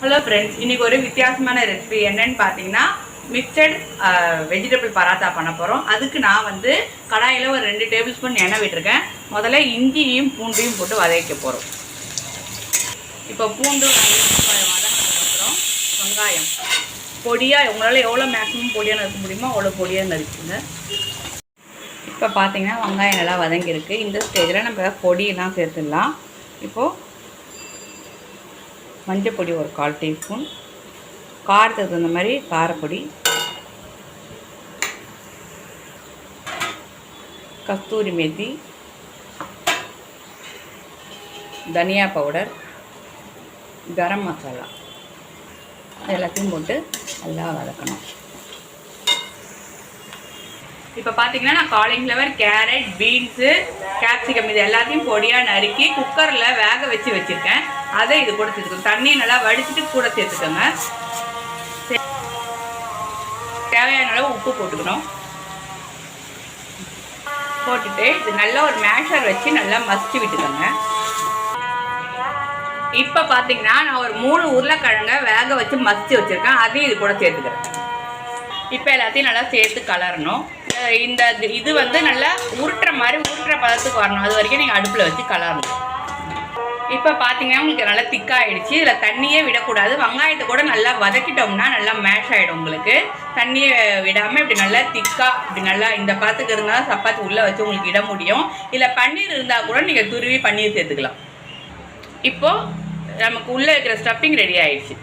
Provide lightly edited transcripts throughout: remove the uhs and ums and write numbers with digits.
Hello friends, இன்றைக்கி ஒரு வித்தியாசமான ரெசிபி என்னன்னு பார்த்தீங்கன்னா மிக்சட் வெஜிடபிள் பராத்தா பண்ண போகிறோம். அதுக்கு நான் வந்து கடாயில் ஒரு 2 டேபிள் ஸ்பூன் எண்ணெய் விட்டுருக்கேன். முதல்ல இஞ்சியும் பூண்டையும் போட்டு வதக்க போகிறோம். இப்போ பூண்டு வதங்கினதுக்கப்புறம் வெங்காயம் பொடியாக உங்களால் எவ்வளோ மேக்ஸிமம் பொடியாக நறுக்க முடியுமோ அவ்வளோ பொடியாக நறுக்குங்க. இப்போ பார்த்தீங்கன்னா வெங்காயம் நல்லா வதங்கியிருக்கு. இந்த ஸ்டேஜில் நம்ம பொடியெல்லாம் சேர்த்துடலாம். இப்போது மஞ்சள் பொடி ஒரு 1/4 டீஸ்பூன், காரத்துக்கு தகுந்த மாதிரி காரப்பொடி, கஸ்தூரி மேத்தி, தனியா பவுடர், கரம் மசாலா எல்லாத்தையும் போட்டு நல்லா வதக்கணும். இப்போ பார்த்தீங்கன்னா நான் காலிஃப்ளவர், கேரட், பீன்ஸு, கேப்சிகம் இது எல்லாத்தையும் பொடியாக நறுக்கி குக்கரில் வேக வச்சுருக்கேன். அதை இது கூட சேர்த்துக்கணும். தண்ணியை நல்லா வடிச்சிட்டு கூட சேர்த்துக்கோங்க. தேவையான அளவு உப்பு போட்டுக்கணும். போட்டுட்டு இது நல்லா ஒரு மேஷர் வச்சு நல்லா மசிச்சு விட்டுக்கோங்க. இப்போ பார்த்தீங்கன்னா நான் ஒரு 3 உருளைக்கிழங்க வேக வச்சு மசிச்சு வச்சுருக்கேன். அதையும் இது கூட சேர்த்துக்கிறேன். இப்போ எல்லாத்தையும் நல்லா சேர்த்து கலரணும். இந்த இது வந்து நல்லா உருட்டுற பதத்துக்கு வரணும். அது வரைக்கும் நீங்கள் அடுப்பில் வச்சு கலரணும். இப்போ பார்த்தீங்கன்னா உங்களுக்கு நல்லா திக்காகிடுச்சு. இதில் தண்ணியே விடக்கூடாது. வெங்காயத்தை கூட நல்லா வதக்கிட்டோம்னா நல்லா மேஷ் ஆகிடும். உங்களுக்கு தண்ணியை விடாமல் இப்படி நல்லா திக்காக இப்படி நல்லா இந்த பதத்துக்கு இருந்தால் சப்பாத்தி உள்ளே வச்சு உங்களுக்கு இட முடியும். இல்லை பன்னீர் இருந்தால் கூட நீங்கள் துருவி பன்னீர் சேர்த்துக்கலாம். இப்போது நமக்கு உள்ளே இருக்கிற ஸ்டஃபிங் ரெடி ஆகிடுச்சு.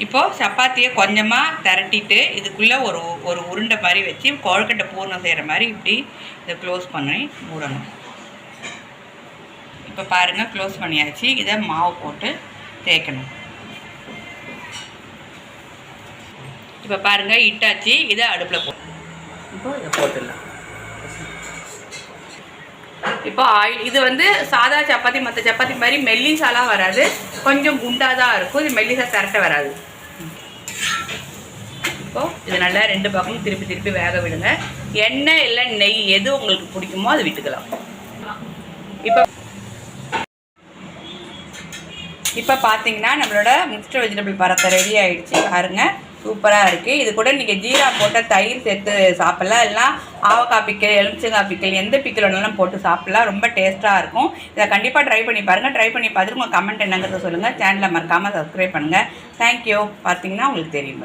இப்போது சப்பாத்தியை கொஞ்சமாக திரட்டிட்டு இதுக்குள்ளே ஒரு உருண்டை மாதிரி வச்சு கொழுக்கட்டை பூர்ணம் செய்கிற மாதிரி இப்படி இதை க்ளோஸ் பண்ணி மூடணும். இப்போ பாருங்கள், க்ளோஸ் பண்ணியாச்சு. இதை மாவு போட்டு தேய்க்கணும். இப்போ பாருங்கள் இட்டாச்சு. இதை அடுப்பில் இப்போ இதை போட்டுடலாம். இப்போ ஆயில் இது வந்து சாதா சப்பாத்தி மற்ற சப்பாத்தி மாதிரி மெல்லிசாலாம் வராது, கொஞ்சம் குண்டாக தான் இருக்கும். இது மெல்லிசா திரட்ட வராது. இப்போது இது நல்லா 2 பக்கமும் திருப்பி வேக விடுங்க. எண்ணெய் இல்லை நெய் எது உங்களுக்கு பிடிக்குமோ அது விட்டுக்கலாம். இப்போ பார்த்தீங்கன்னா நம்மளோட மிக்ஸ்டு வெஜிடபிள் பராத்தா ரெடி ஆகிடுச்சு. பாருங்கள், சூப்பராக இருக்குது. இது கூட நீங்கள் ஜீரா போட்ட தயிர் சேர்த்து சாப்பிட்லாம். இல்லைனா ஆவக்காய் பிக்கல், எலுமிச்சங்காய் பிக்கல், எந்த பிக்கல் வேணாலும் போட்டு சாப்பிட்லாம். ரொம்ப டேஸ்ட்டாக இருக்கும். இதை கண்டிப்பாக ட்ரை பண்ணி பாருங்கள். ட்ரை பண்ணி பார்த்துட்டு உங்கள் கமெண்ட் என்னங்கிறத சொல்லுங்கள். சேனலை மறக்காமல் சப்ஸ்கிரைப் பண்ணுங்கள். தேங்க்யூ. பார்த்தீங்கன்னா உங்களுக்கு தெரியும்.